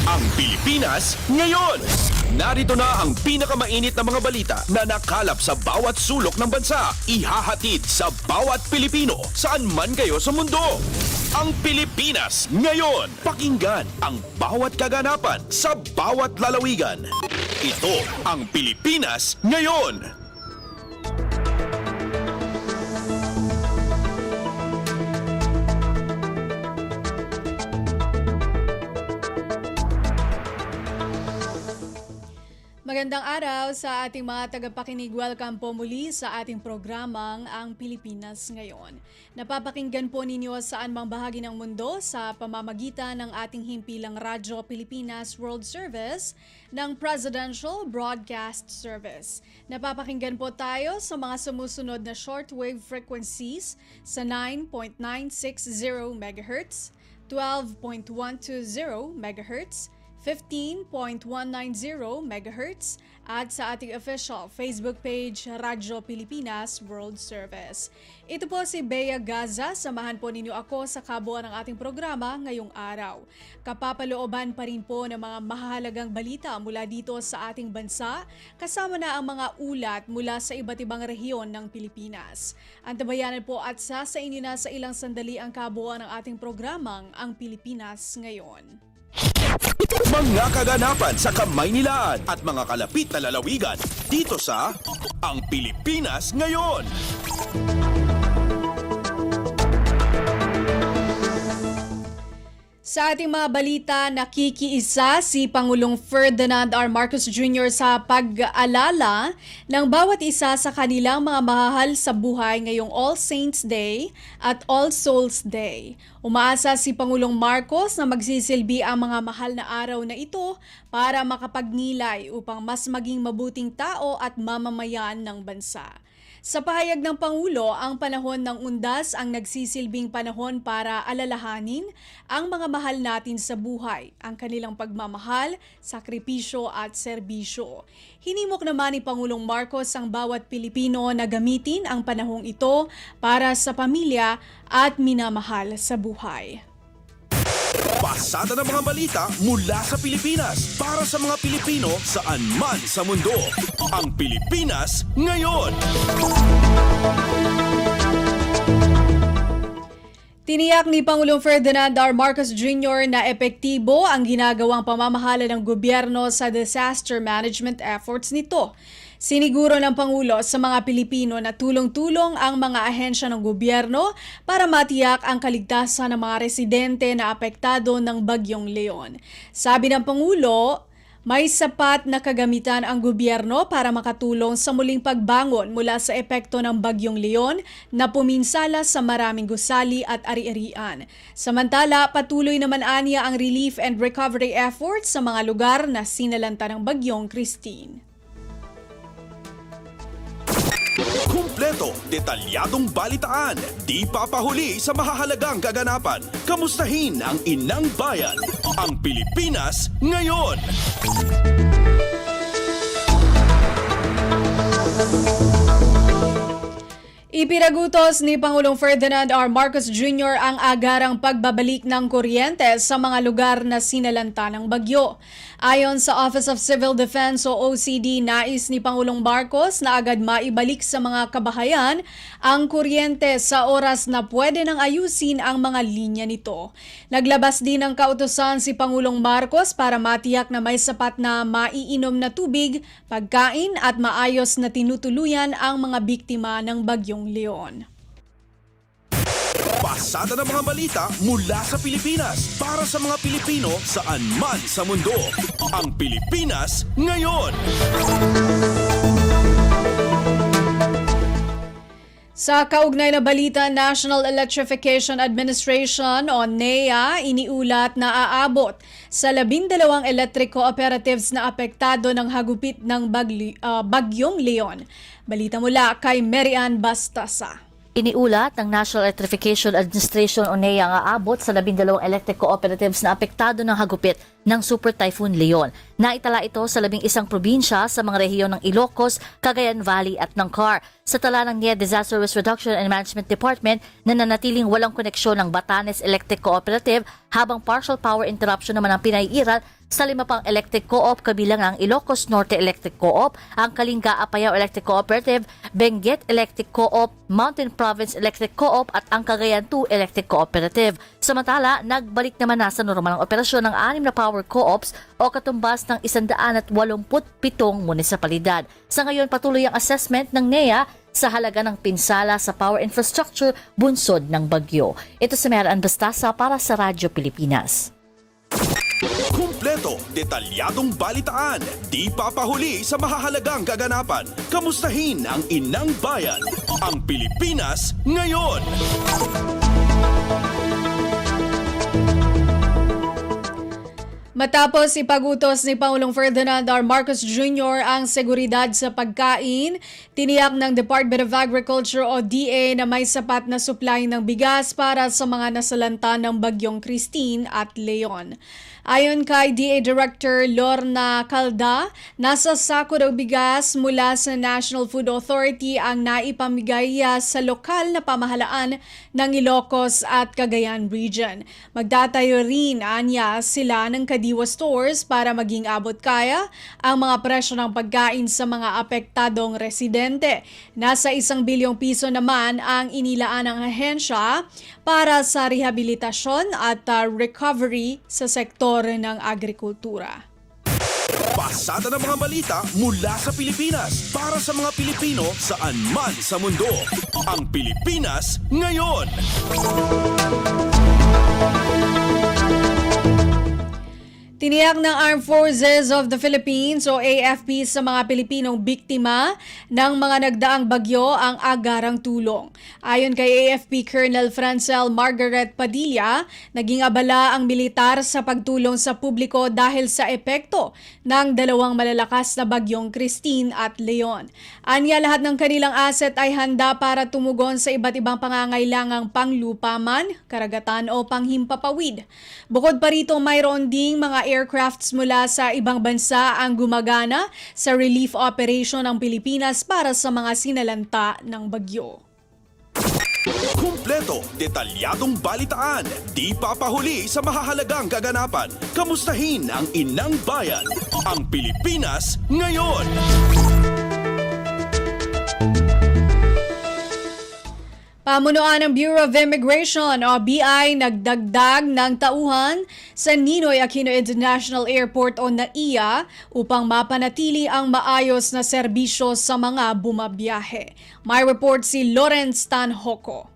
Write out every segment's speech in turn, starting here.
Ang Pilipinas ngayon. Narito na ang pinakamainit na mga balita na nakalap sa bawat sulok ng bansa. Ihahatid sa bawat Pilipino saan man kayo sa mundo. Ang Pilipinas ngayon. Pakinggan ang bawat kaganapan sa bawat lalawigan. Ito ang Pilipinas ngayon. Magandang araw sa ating mga tagapakinig. Welcome po muli sa ating programang Ang Pilipinas Ngayon. Napapakinggan po ninyo saan mang bahagi ng mundo sa pamamagitan ng ating himpilang Radyo Pilipinas World Service ng Presidential Broadcast Service. Napapakinggan po tayo sa mga sumusunod na shortwave frequencies sa 9.960 MHz, 12.120 MHz, 15.190 MHz at sa ating official Facebook page Radyo Pilipinas World Service. Ito po si Bea Gaza, samahan po ninyo ako sa kabuuan ng ating programa ngayong araw. Kapapalooban pa rin po ng mga mahalagang balita mula dito sa ating bansa, kasama na ang mga ulat mula sa iba't ibang rehiyon ng Pilipinas. Antabayanan po at sasainin na sa ilang sandali ang kabuuan ng ating programang Ang Pilipinas Ngayon. Mga kaganapan sa Kamaynilaan at mga kalapit na lalawigan dito sa Ang Pilipinas Ngayon. Sa ating mga balita, nakikiisa si Pangulong Ferdinand R. Marcos Jr. sa pag-aalala ng bawat isa sa kanilang mga mahahal sa buhay ngayong All Saints Day at All Souls Day. Umaasa si Pangulong Marcos na magsisilbi ang mga mahal na araw na ito para makapagnilay upang mas maging mabuting tao at mamamayan ng bansa. Sa pahayag ng Pangulo, ang panahon ng undas ang nagsisilbing panahon para alalahanin ang mga mahal natin sa buhay, ang kanilang pagmamahal, sakripisyo at serbisyo. Hinimok naman ni Pangulong Marcos ang bawat Pilipino na gamitin ang panahong ito para sa pamilya at minamahal sa buhay. Pasada ng mga balita mula sa Pilipinas para sa mga Pilipino saan man sa mundo. Ang Pilipinas Ngayon. Tiniyak ni Pangulong Ferdinand R. Marcos Jr. na epektibo ang ginagawang pamamahala ng gobyerno sa disaster management efforts nito. Siniguro ng Pangulo sa mga Pilipino na tulong-tulong ang mga ahensya ng gobyerno para matiyak ang kaligtasan ng mga residente na apektado ng Bagyong Leon. Sabi ng Pangulo, may sapat na kagamitan ang gobyerno para makatulong sa muling pagbangon mula sa epekto ng Bagyong Leon na puminsala sa maraming gusali at ari-arian. Samantala, patuloy naman aniya ang relief and recovery efforts sa mga lugar na sinalanta ng Bagyong Christine. Kumpleto, detalyadong balitaan, di papahuli sa mahahalagang kaganapan. Kamustahin ang inang bayan, ang Pilipinas Ngayon. Ipinagutos ni Pangulong Ferdinand R. Marcos Jr. ang agarang pagbabalik ng kuryente sa mga lugar na sinalanta ng bagyo. Ayon sa Office of Civil Defense o OCD, nais ni Pangulong Marcos na agad maibalik sa mga kabahayan ang kuryente sa oras na pwede nang ayusin ang mga linya nito. Naglabas din ng kautusan si Pangulong Marcos para matiyak na may sapat na maiinom na tubig, pagkain at maayos na tinutuluyan ang mga biktima ng Bagyong Leon. Pasada ng mga balita mula sa Pilipinas para sa mga Pilipino saan man sa mundo. Ang Pilipinas Ngayon. Sa kaugnay na balita, National Electrification Administration o NEA iniulat na aabot sa 12 electric cooperatives na apektado ng hagupit ng Bagyong Leon. Balita mula kay Marian Bastasa. Iniulat ng National Electrification Administration o NEA ang aabot sa 12 electric cooperatives na apektado ng hagupit ng Super Typhoon Leon. Naitala ito sa 11 probinsya sa mga rehiyon ng Ilocos, Cagayan Valley at Nangcar. sa tala ng NIA Disaster Risk Reduction and Management Department na nanatiling walang koneksyon ng Batanes Electric Cooperative habang partial power interruption naman ang pinaiiral sa 5 pang electric co-op kabilang ang Ilocos Norte Electric Co-op, ang Kalinga Apayao Electric Cooperative, Benguet Electric Co-op, Mountain Province Electric Co-op at ang Cagayan 2 Electric Cooperative. Samantala, nagbalik naman na sa normal ang operasyon ng 6 na power co-ops o katumbas ng 187 munisipalidad. Sa ngayon, patuloy ang assessment ng NEA sa halaga ng pinsala sa power infrastructure bunsod ng bagyo. Ito si Meran Bastasa para sa Radyo Pilipinas. Kumpleto, detalyadong balitaan, di papahuli sa mahahalagang kaganapan. Kamustahin ang inang bayan, ang Pilipinas ngayon. Matapos ipagutos ni Pangulong Ferdinand R. Marcos Jr. ang seguridad sa pagkain, tiniyak ng Department of Agriculture o DA na may sapat na supply ng bigas para sa mga nasalanta ng bagyong Christine at Leon. Ayon kay DA Director Lorna Calda, nasa sako ng bigas mula sa National Food Authority ang naipamigay sa lokal na pamahalaan ng Ilocos at Cagayan Region. Magtatayo rin anya sila ng Kadiwa stores para maging abot kaya ang mga presyo ng pagkain sa mga apektadong residente. Nasa 1 bilyong piso naman ang inilaan ng ahensya para sa rehabilitasyon at recovery sa sektor ng agrikultura. Pasada ng mga balita mula sa Pilipinas para sa mga Pilipino saan man sa mundo. Ang Pilipinas ngayon. Tiniyak ng Armed Forces of the Philippines o AFP sa mga Pilipinong biktima ng mga nagdaang bagyo ang agarang tulong. Ayon kay AFP Colonel Francel Margaret Padilla, naging abala ang militar sa pagtulong sa publiko dahil sa epekto ng 2 malalakas na bagyong Christine at Leon. Anya lahat ng kanilang asset ay handa para tumugon sa iba't ibang pangangailangang panglupaman, karagatan o panghimpapawid. Bukod pa rito, mayroon ding mga aircrafts mula sa ibang bansa ang gumagana sa relief operation ng Pilipinas para sa mga sinalanta ng bagyo. Kumpleto, detalyadong balitaan, di papahuli sa mahahalagang kaganapan. Kamustahin ang inang bayan, ang Pilipinas ngayon. Pamunuan ng Bureau of Immigration o BI nagdagdag ng tauhan sa Ninoy Aquino International Airport o NAIA upang mapanatili ang maayos na serbisyo sa mga bumabiyahe. May report si Lawrence Tanhoco.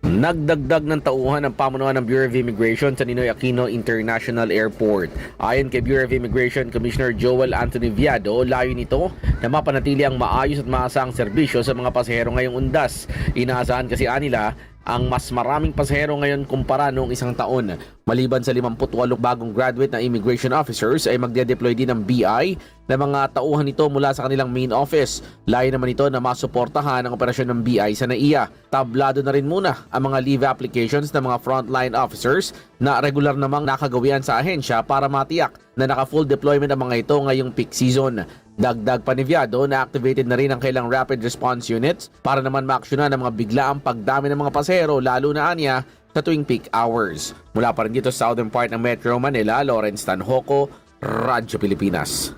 Nagdagdag ng tauhan ng pamunuan ng Bureau of Immigration sa Ninoy Aquino International Airport. Ayon kay Bureau of Immigration Commissioner Joel Anthony Viado, layo nito na mapanatili ang maayos at maasang serbisyo sa mga pasahero ngayong undas. Inaasahan kasi nila ang mas maraming pasahero ngayon kumpara noong isang taon. Maliban sa 58 bagong graduate na immigration officers ay magde-deploy din ng BI na mga tauhan nito mula sa kanilang main office. Layo naman ito na masuportahan ang operasyon ng BI sa NAIA. Tablado na rin muna ang mga leave applications ng mga frontline officers na regular namang nakagawian sa ahensya para matiyak na naka-full deployment ang mga ito ngayong peak season. Dagdag pa ni Viado na activated na rin ang kailang rapid response units para naman maaksyonan ang mga biglaang pagdami ng mga pasahero lalo na anya sa tuwing peak hours. Mula pa rin dito sa southern part ng Metro Manila, Lawrence Tanhoco, Radyo Pilipinas.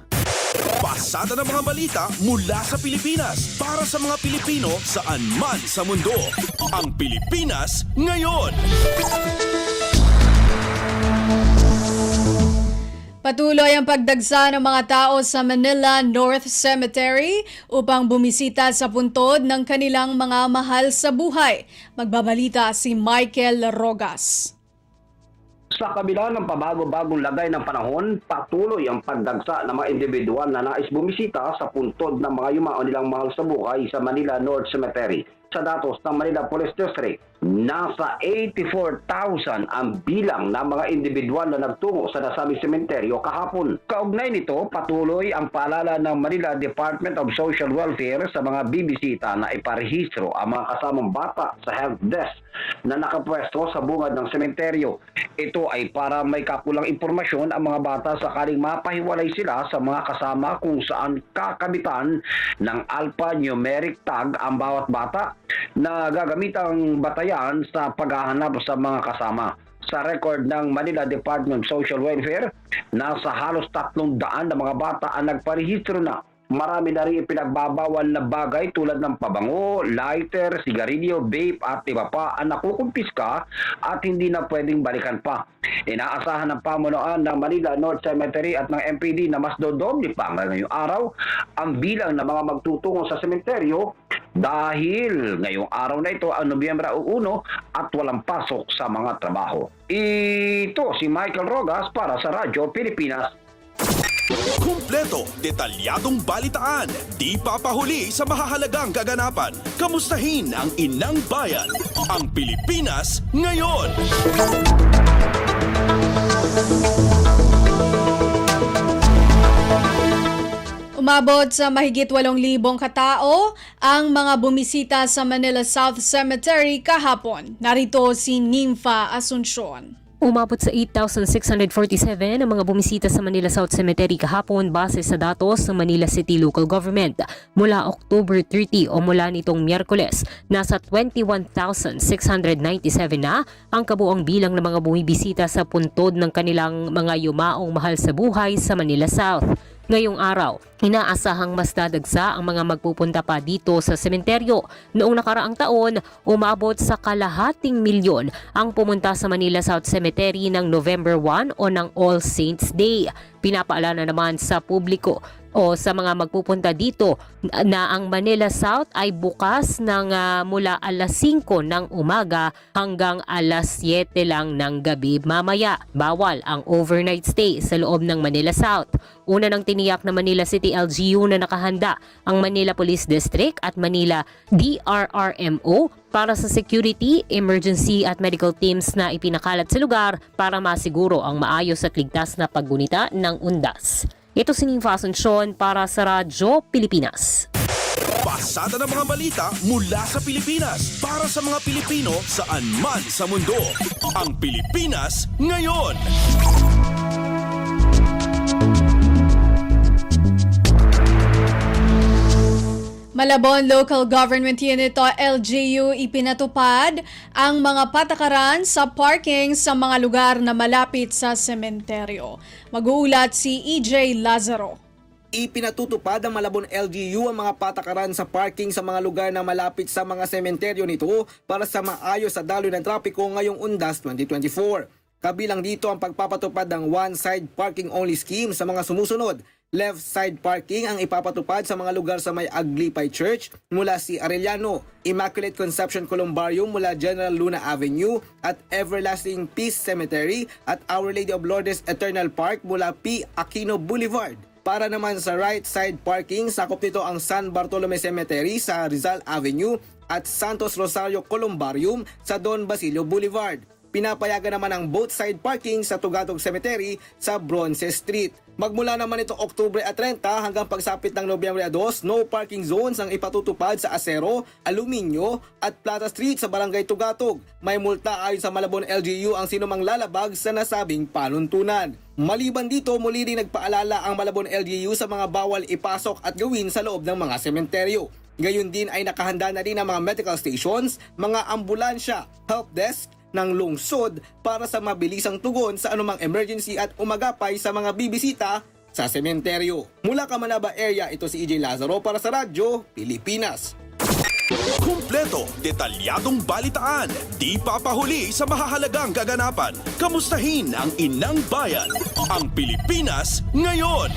Pasada ng mga balita mula sa Pilipinas para sa mga Pilipino saan man sa mundo. Ang Pilipinas ngayon. Patuloy ang pagdagsa ng mga tao sa Manila North Cemetery upang bumisita sa puntod ng kanilang mga mahal sa buhay. Magbabalita si Michael Rogas. Sa kabila ng pabago-bagong lagay ng panahon, patuloy ang pagdagsa ng mga individual na nais bumisita sa puntod ng mga yumao nilang mahal sa buhay sa Manila North Cemetery sa datos ng Manila Police District. nasa 84,000 ang bilang ng mga individual na nagtungo sa nasabing sementeryo kahapon. Kaugnay nito, patuloy ang paalala ng Manila Department of Social Welfare sa mga bibisita na iparehistro ang mga kasamang bata sa help desk na nakapwesto sa bungad ng sementeryo. Ito ay para may kapulang impormasyon ang mga bata sakaling mapahiwalay sila sa mga kasama kung saan kakabitan ng alphanumeric tag ang bawat bata na gagamitang batayan sa paghahanap sa mga kasama. Sa record ng Manila Department of Social Welfare, nasa halos 300 na mga bata ang nagparehistro na. Marami na rin ipinagbabawal na bagay tulad ng pabango, lighter, sigarilyo, vape at iba pa ang nakukumpiska at hindi na pwedeng balikan pa. Inaasahan ng pamunuan ng Manila North Cemetery at ng MPD na mas dodoble pa ngayong araw ang bilang ng mga magtutungo sa sementeryo dahil ngayong araw na ito ang Nobyembre 1 at walang pasok sa mga trabaho. Ito si Michael Rogas para sa Radyo Pilipinas. Kumpleto, detalyadong balitaan, di papahuli sa mahahalagang kaganapan. Kamustahin ang inang bayan, ang Pilipinas ngayon. Umabot sa mahigit 8,000 katao ang mga bumisita sa Manila South Cemetery kahapon. Narito si Nympha Asuncion. Umabot sa 8,647 ang mga bumisita sa Manila South Cemetery kahapon base sa datos ng Manila City Local Government. Mula October 30 o mula nitong Miyerkules, nasa 21,697 na ang kabuang bilang ng mga bumibisita sa puntod ng kanilang mga yumaong mahal sa buhay sa Manila South. Ngayong araw, inaasahang mas dadagsa ang mga magpupunta pa dito sa sementeryo. Noong nakaraang taon, umabot sa 250,000 ang pumunta sa Manila South Cemetery ng November 1 o ng All Saints Day. Pinapaalala naman sa publiko o sa mga magpupunta dito na ang Manila South ay bukas ng mula alas 5 ng umaga hanggang alas 7 lang ng gabi mamaya. Bawal ang overnight stay sa loob ng Manila South. Una nang tiniyak na Manila City LGU na nakahanda ang Manila Police District at Manila DRRMO para sa security, emergency at medical teams na ipinakalat sa lugar para masiguro ang maayos at ligtas na paggunita ng undas. Ito si Nympha Asuncion para sa Radyo Pilipinas. Pasada ng mga balita mula sa Pilipinas para sa mga Pilipino saan man sa mundo. Ang Pilipinas ngayon. Malabon Local Government Unit o LGU ipinatupad ang mga patakaran sa parking sa mga lugar na malapit sa sementeryo. Mag-uulat si EJ Lazaro. Ipinatutupad ng Malabon LGU ang mga patakaran sa parking sa mga lugar na malapit sa mga sementeryo nito para sa maayos sa daloy ng trapiko ngayong Undas 2024. Kabilang dito ang pagpapatupad ng one-side parking only scheme sa mga sumusunod. Left side parking ang ipapatupad sa mga lugar sa may Aglipay Church mula si Arellano, Immaculate Conception Columbarium mula General Luna Avenue at Everlasting Peace Cemetery at Our Lady of Lourdes Eternal Park mula P. Aquino Boulevard. Para naman sa right side parking, sakop nito ang San Bartolome Cemetery sa Rizal Avenue at Santos Rosario Columbarium sa Don Basilio Boulevard. Pinapayagan naman ang both side parking sa Tugatog Cemetery sa Bronce Street. Magmula naman ito Oktubre 30 hanggang pagsapit ng Nobyembre 2, no parking zones ang ipatutupad sa Acero, Aluminio at Plata Street sa Barangay Tugatog. May multa ayon sa Malabon LGU ang sinumang lalabag sa nasabing panuntunan. Maliban dito, muli rin nagpaalala ang Malabon LGU sa mga bawal ipasok at gawin sa loob ng mga sementeryo. Gayon din ay nakahanda na rin ang mga medical stations, mga ambulansya, help desk, ng lungsod para sa mabilisang tugon sa anumang emergency at umagapay sa mga bibisita sa sementeryo. Mula Camanaba area, ito si EJ Lazaro para sa Radyo Pilipinas. Kumpleto, detalyadong balitaan, di papahuli sa mahahalagang kaganapan. Kamustahin ang inang bayan, ang Pilipinas ngayon.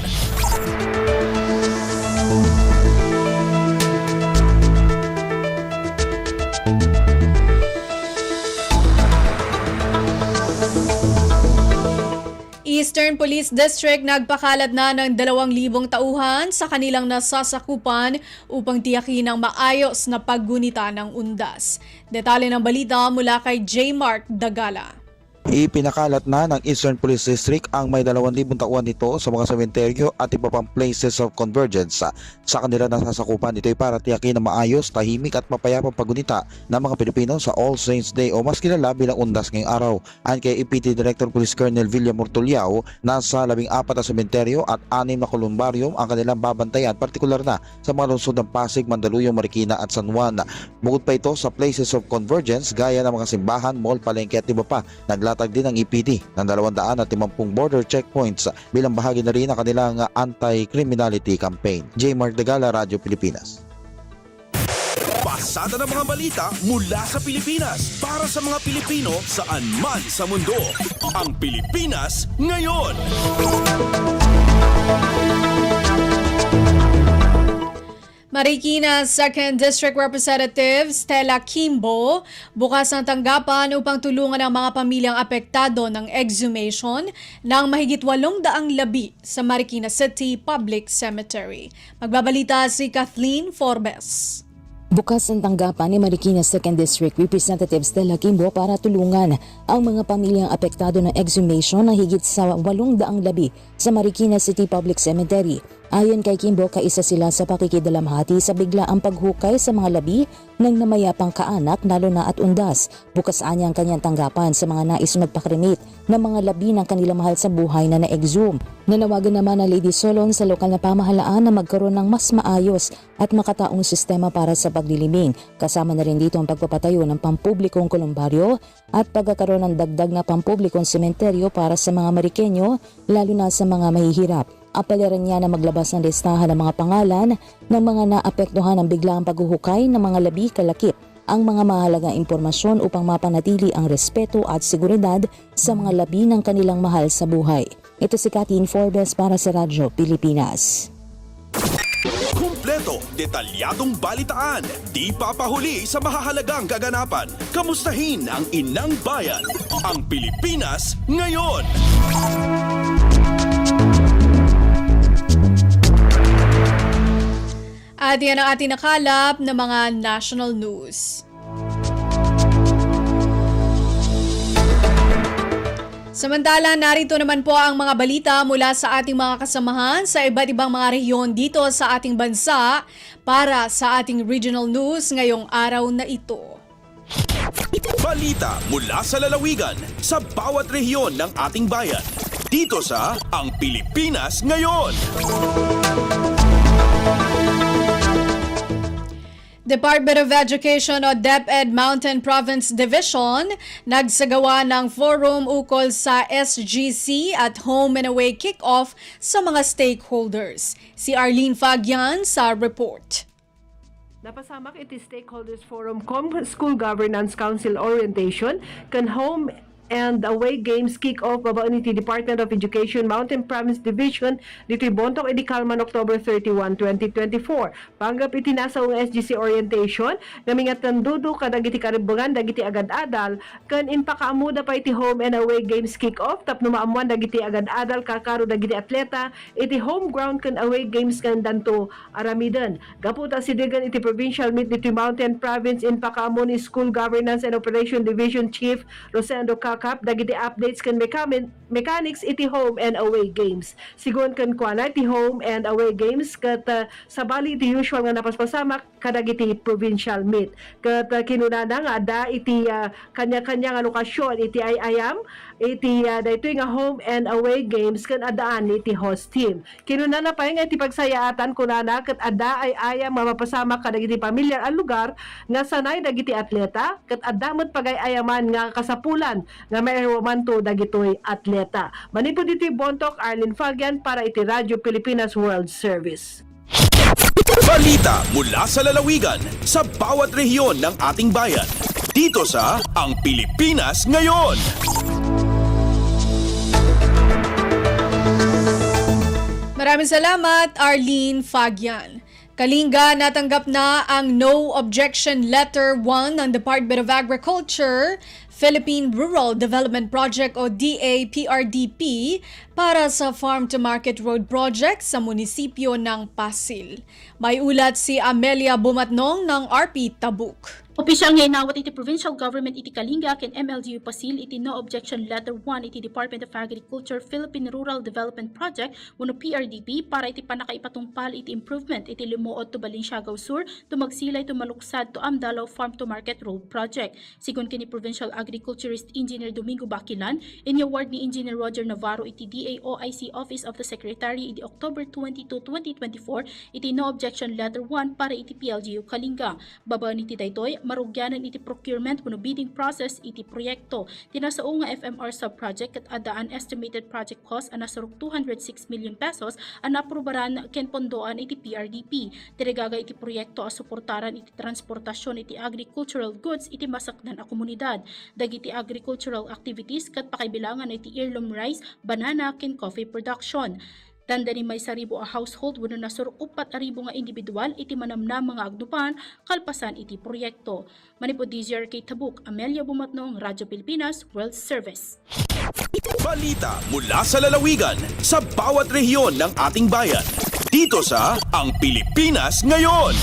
Eastern Police District nagpakalat na ng 2,000 tauhan sa kanilang nasasakupan upang tiyakin ang maayos na paggunita ng undas. Detalye ng balita mula kay J. Mark Dagala. Ipinakalat na ng Eastern Police District ang may 2,000 tauhan nito sa mga sementeryo at iba pang places of convergence sa kanila nasasakupan. Ito ay para tiyakin na maayos, tahimik at mapayapang paggunita ng mga Pilipino sa All Saints Day o mas kilala bilang Undas ngayong araw. Ayon kay EPD Director Police Colonel Villam Murtuliao, nasa 14 na sementeryo at 6 na kolumbaryum ang kanilang babantayan, partikular na sa mga lungsod ng Pasig, Mandaluyong, Marikina at San Juan. Bukod pa ito sa places of convergence gaya ng mga simbahan, mall, palengke at iba pa. Naglatag din ang EPD ng 250 border checkpoints bilang bahagi na rin ng kanilang anti-criminality campaign. J. Mark Dagala, Radyo Pilipinas. Pasada ng mga balita mula sa Pilipinas para sa mga Pilipino saan man sa mundo. Ang Pilipinas ngayon. Marikina 2nd District Representative Stella Kimbo bukas ang tanggapan upang tulungan ang mga pamilyang apektado ng exhumation ng mahigit 800 labi sa Marikina City Public Cemetery. Magbabalita si Kathleen Forbes. Bukas ang tanggapan ni Marikina 2nd District Representative Stella Kimbo para tulungan ang mga pamilyang apektado ng exhumation na higit sa 800 labi sa Marikina City Public Cemetery. Ayon kay Kimbo, kaisa sila sa pakikidalamhati sa biglaang paghukay sa mga labi ng namayapang kaanak lalo na at undas. Bukas anya ang kanyang tanggapan sa mga nais magpakremit ng mga labi ng kanilang mahal sa buhay na na-exhume. Nanawagan naman ang Lady Solon sa lokal na pamahalaan na magkaroon ng mas maayos at makataong sistema para sa paglilibing. Kasama na rin dito ang pagpapatayo ng pampublikong kolumbaryo at pagkakaroon ng dagdag na pampublikong sementeryo para sa mga Marikenyo lalo na sa mga mahihirap. Apelaran niya na maglabas ng listahan ng mga pangalan ng mga naapektuhan ng biglaang paghuhukay ng mga labi kalakip ang mga mahalagang impormasyon upang mapanatili ang respeto at seguridad sa mga labi ng kanilang mahal sa buhay. Ito si Kathleen Forbes para sa Radyo Pilipinas. Kumpleto, detalyadong balitaan, di papahuli sa mahahalagang kaganapan. Kamustahin ang inang bayan, ang Pilipinas ngayon. At yan ang ating nakalap ng mga national news. Samantala, narito naman po ang mga balita mula sa ating mga kasamahan sa iba't ibang mga rehiyon dito sa ating bansa para sa ating regional news ngayong araw na ito. Balita mula sa lalawigan sa bawat rehiyon ng ating bayan. Dito sa Ang Pilipinas Ngayon. Department of Education o DepEd Mountain Province Division nagsagawa ng forum ukol sa SGC at home and away kick-off sa mga stakeholders. Si Arlene Fagian sa report. Napasamak iti Stakeholders Forum School Governance Council Orientation kan home and away games kick-off babaan iti Department of Education Mountain Province Division dito Bontong edi Calman October 31, 2024. Panggap iti nasa ang SGC orientation namingat tandudo kadag iti karibungan dagiti agad-adal kan inpakaamuda pa iti home and away games kick-off tapno maamuan dagiti agad-adal kakaro dagiti atleta iti home ground kan away games kan danto aramiden. Gaputa sidigan iti provincial meet dito Mountain Province inpakaamu ni School Governance and Operation Division Chief Rosendo dagiti updates kan mechanics iti home and away games. Sigon kan kuana iti home and away games kat sabali iti usual nga napaspasamak kadagiti provincial meet. Kat kinunana nga ada iti kanya-kanya nga lokasyon iti ayam iti daytoy nga home and away games kan adaan iti host team. Kinunana pa nga iti pagsayaatan kunana kat ada ay ayam mapapasamak kadagiti pamilyar ang lugar nga sanay dagiti atleta kat adamot pagay-ayaman nga kasapulan nga mayroman to dagitoy atleta. Manipod iti Bontok, Arlene Fagian para iti Radyo Pilipinas World Service. Balita mula sa lalawigan sa bawat rehiyon ng ating bayan. Dito sa Ang Pilipinas Ngayon. Maraming salamat, Arlene Fagian. Kalinga, natanggap na ang No Objection Letter 1 ng Department of Agriculture Philippine Rural Development Project o DAPRDP para sa Farm to Market Road Project sa munisipyo ng Pasil. May ulat si Amelia Bumatnong ng RP Tabuk. Opisyal nga inawat iti Provincial Government iti Kalinga ken MLGU Pasil iti No Objection Letter 1 iti Department of Agriculture Philippine Rural Development Project uno PRDP para iti panakaipatungpal iti improvement iti limuot to Balinsiagaw Sur to magsilay to maluksad to Amdalaw Farm to Market Road Project. Sigon kini Provincial Agriculturist Engineer Domingo Bakilan, inyaward ni Engineer Roger Navarro iti DAOIC Office of the Secretary iti October 22, 2024 iti No Objection Letter 1 para iti PLGU Kalinga. Babaan iti daytoy marugyanan iti procurement kuno bidding process iti proyekto. Tinasao nga FMR subproject ket adaan estimated project cost anasarok 206 million pesos ang aprubaran ken pondoan iti PRDP. Tiregaga iti proyekto a suportaran iti transportasyon iti agricultural goods iti masakdan a komunidad. Dagiti agricultural activities ket pakaibilangan iti heirloom rice, banana ken coffee production. Tanda ni may saribo a household wano nasuro 4,000 nga individual iti manamnam mga agdupan kalpasan iti proyekto. Manipod DZRK Tabuk, Amelia Bumatnong, Radyo Pilipinas, World Service. Balita mula sa lalawigan sa bawat rehiyon ng ating bayan. Dito sa Ang Pilipinas Ngayon.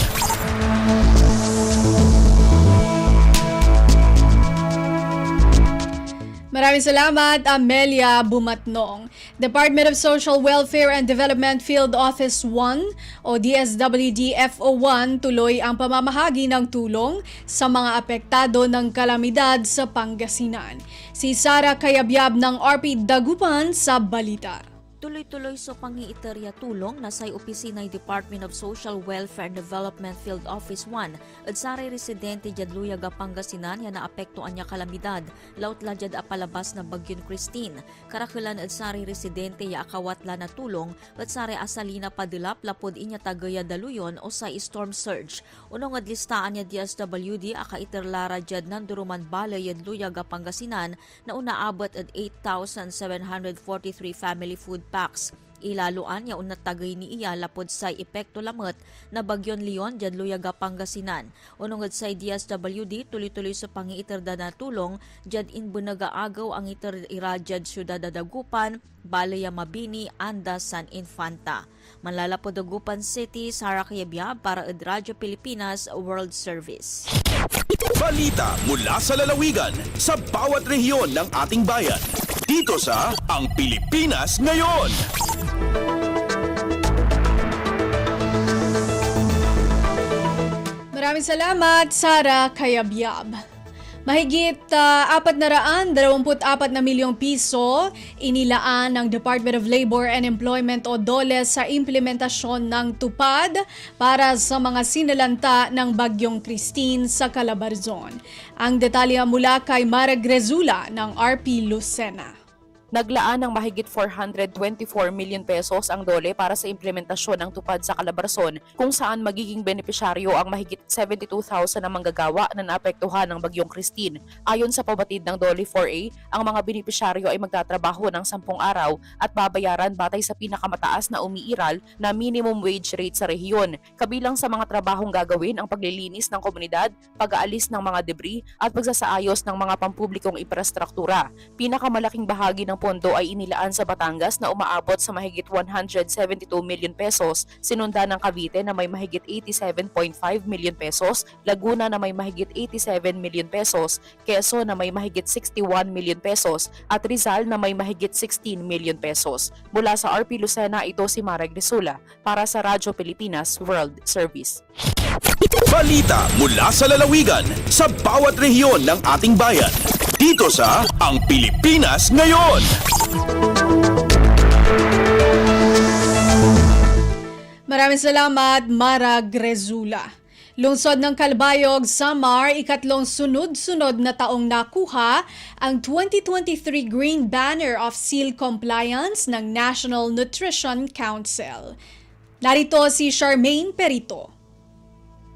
Maraming salamat, Amelia Bumatnong. Department of Social Welfare and Development Field Office 1 o DSWD FO1 tuloy ang pamamahagi ng tulong sa mga apektado ng kalamidad sa Pangasinan. Si Sara Kayabyab ng RP Dagupan sa balita. Tuloy-tuloy sa pangiiterya tulong na say opisina ng Department of Social Welfare and Development Field Office 1 at sari residente jad Luyaga Pangasinan ya naapektuan niya kalamidad lautla jad apalabas na Bagyon Christine. Karakilan at sari residente ya akawatla na tulong at sari asalina padilap lapod inya tagaya daluyon o sa storm surge. Unong adlistaan niya DSWD akaiterlara jad nanduruman balay jad Luyaga Pangasinan na unaabot at 8,743 family food packs. Ilaluan ya unat tagay ni iya lapod sa epekto lamot na Bagyon Leon jad Luyaga Pangasinan. Unong sa DSWD tuloy-tuloy sa pangiiterda na tulong jad inbunaga agaw ang iterira jad Syudad Dagupan, Balaya Mabini, Anda, San Infanta. Manlalapod Dagupan City, Sara Kayabyab para Radyo Pilipinas World Service. Balita mula sa lalawigan sa bawat rehiyon ng ating bayan. Dito sa Ang Pilipinas Ngayon. Maraming salamat, Sara Kayabyab. Mahigit 424 na milyong piso inilaan ng Department of Labor and Employment o DOLE sa implementasyon ng tupad para sa mga sinalanta ng Bagyong Christine sa Calabarzon. Ang detalye mula kay Mara Grezula ng RP Lucena. Naglaan ng mahigit 424 million pesos ang DOLE para sa implementasyon ng tupad sa Calabarzon kung saan magiging benepisyaryo ang mahigit 72,000 na manggagawa na naapektuhan ng Bagyong Christine. Ayon sa pabatid ng DOLE 4A, ang mga benepisyaryo ay magtatrabaho ng 10 araw at babayaran batay sa pinakamataas na umiiral na minimum wage rate sa rehiyon. Kabilang sa mga trabahong gagawin ang paglilinis ng komunidad, pag-aalis ng mga debris at pagsasaayos ng mga pampublikong infrastruktura. Pinakamalaking bahagi ng pondo ay inilaan sa Batangas na umaabot sa mahigit 172 million pesos, sinundan ng Cavite na may mahigit 87.5 million pesos, Laguna na may mahigit 87 million pesos, Quezon na may mahigit 61 million pesos, at Rizal na may mahigit 16 million pesos. Mula sa RP Lucena, ito si Mara Grisula para sa Radyo Pilipinas World Service. Balita mula sa lalawigan sa bawat rehiyon ng ating bayan. Dito sa Ang Pilipinas Ngayon. Maraming salamat, Mara Grezula. Lungsod ng Calbayog, Samar, ikatlong sunod-sunod na taong nakuha ang 2023 Green Banner of Seal Compliance ng National Nutrition Council. Narito si Charmaine Perito.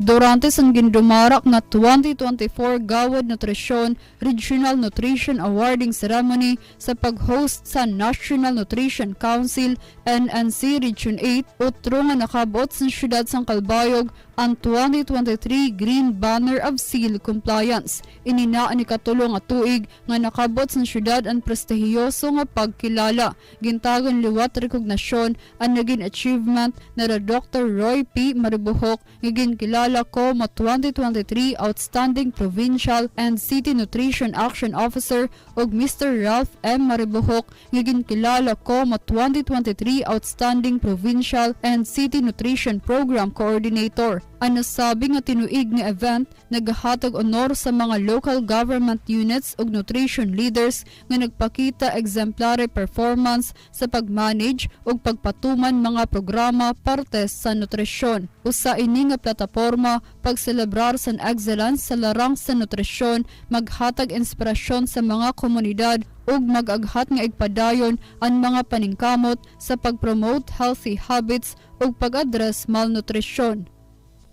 Durante sang gindumarak na 2024 Gawad Nutrisyon Regional Nutrition Awarding Ceremony sa pag-host sa National Nutrition Council NNC Region 8, utro nga nakabot sa siyudad sang Calbayog ang 2023 Green Banner of Seal Compliance. Ininaan ni katulong nga tuig nga nakabot sa siyudad ang prestihiyoso nga pagkilala. Gintagan liwat rekognasyon ang naging achievement na Dr. Roy P. Maribuhok nga ginkilala ko mo 2023 Outstanding Provincial and City Nutrition Action Officer ug Mr. Ralph M. Maribuhok nga ginkilala ko mo 2023 Outstanding Provincial and City Nutrition Program Coordinator. Ang nasabi nga tinuig nga event nagahatag honor sa mga local government units ug nutrition leaders nga nagpakita exemplary performance sa pag-manage ug pagpatuman mga programa parte sa nutrisyon. Usa ini nga plataporma pagselebrar sa excellence sa larang sa nutrisyon, maghatag inspirasyon sa mga komunidad ug mag-aghat nga igpadayon ang mga paningkamot sa pag-promote healthy habits ug pag-address malnutrisyon.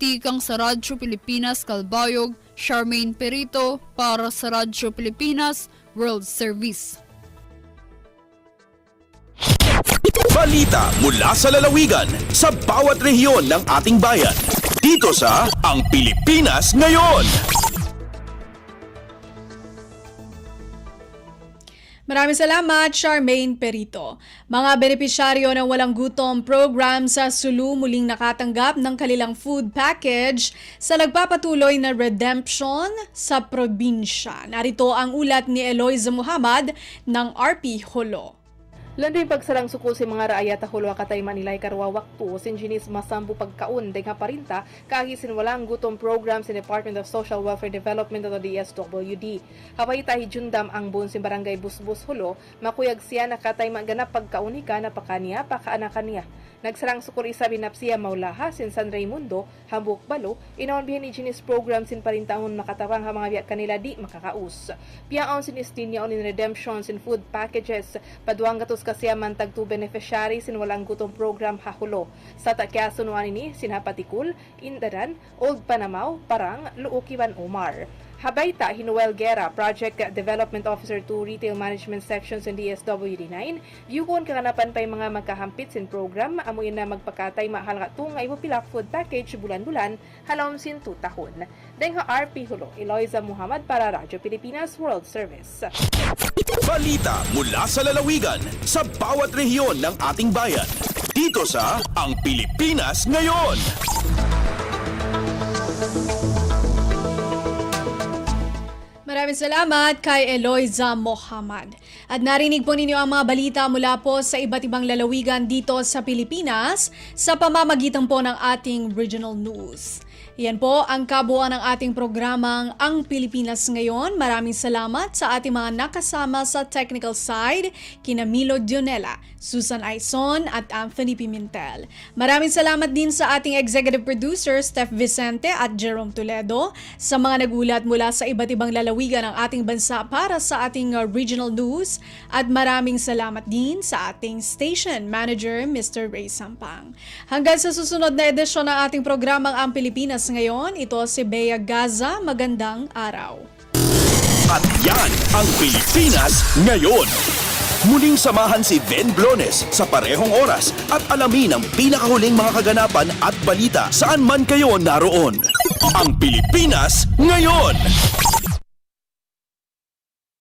Tikang sa Radyo Pilipinas Calbayog, Charmaine Perito para sa Radyo Pilipinas World Service. Balita mula sa lalawigan sa bawat rehiyon ng ating bayan. Dito sa Ang Pilipinas Ngayon. Maraming salamat, Charmaine Perito. Mga benepisyaryo ng Walang Gutom program sa Sulu muling nakatanggap ng kanilang food package sa nagpapatuloy na redemption sa probinsya. Narito ang ulat ni Eloisa Muhammad ng RP Holo. Landoy pagsarang suko si mga raaya tahulo katay Manilay karwawak po sin jinis masambu pagkaon deng parinta kahisin walang gutom program sa Department of Social Welfare Development o DSWD. Haway tahi jundam ang bun sin barangay Busbus Hulo makuyag siya na katay maganap pagkaunika na pakaniya pakaanakan niya. Nagsarang sukol isa binapsiya Maulaha sin San Raimundo Hambuk Balo inaon bihan ni jinis program sin parintaon makatawang ha mga biyak kanila di makakaus. Piyaon sin istinyo in redemption sin food packages paduang gatos kasiyaman tagtu beneficiary sin walang gutom program hahulo. Sa takyaso nuan ini sinhapatikul, Indaran, Old Panamaw, Parang, Luukiwan, Omar. Habayta, Hinuel Guerra, Project Development Officer 2 Retail Management Sections in DSWD 9, yukon kaganapan pa'y mga magkahampit sin program, amuin na magpakatay mahal nga nga ibupilak food package bulan-bulan, halom sin 2 tahon. Dengha RP Hulo, Eloisa Muhammad para Radyo Pilipinas World Service. Balita mula sa lalawigan sa bawat rehiyon ng ating bayan. Dito sa Ang Pilipinas Ngayon. Maraming salamat kay Eloisa Muhammad. At narinig po ninyo ang mga balita mula po sa iba't ibang lalawigan dito sa Pilipinas sa pamamagitan po ng ating regional news. Yan po ang kabuuan ng ating programang Ang Pilipinas Ngayon. Maraming salamat sa ating mga nakasama sa technical side, kina Milo Dionela, Susan Aison at Anthony Pimentel. Maraming salamat din sa ating executive producer Steph Vicente at Jerome Toledo sa mga nagulat mula sa iba't ibang lalawigan ng ating bansa para sa ating regional news. At maraming salamat din sa ating station manager Mr. Ray Sampang. Hanggang sa susunod na edisyon ng ating programang Ang Pilipinas Ngayon, ito si Bea Gaza. Magandang araw. At yan ang Pilipinas Ngayon. Muling samahan si Ben Blones sa parehong oras at alamin ang pinakahuling mga kaganapan at balita saan man kayo naroon. Ang Pilipinas Ngayon.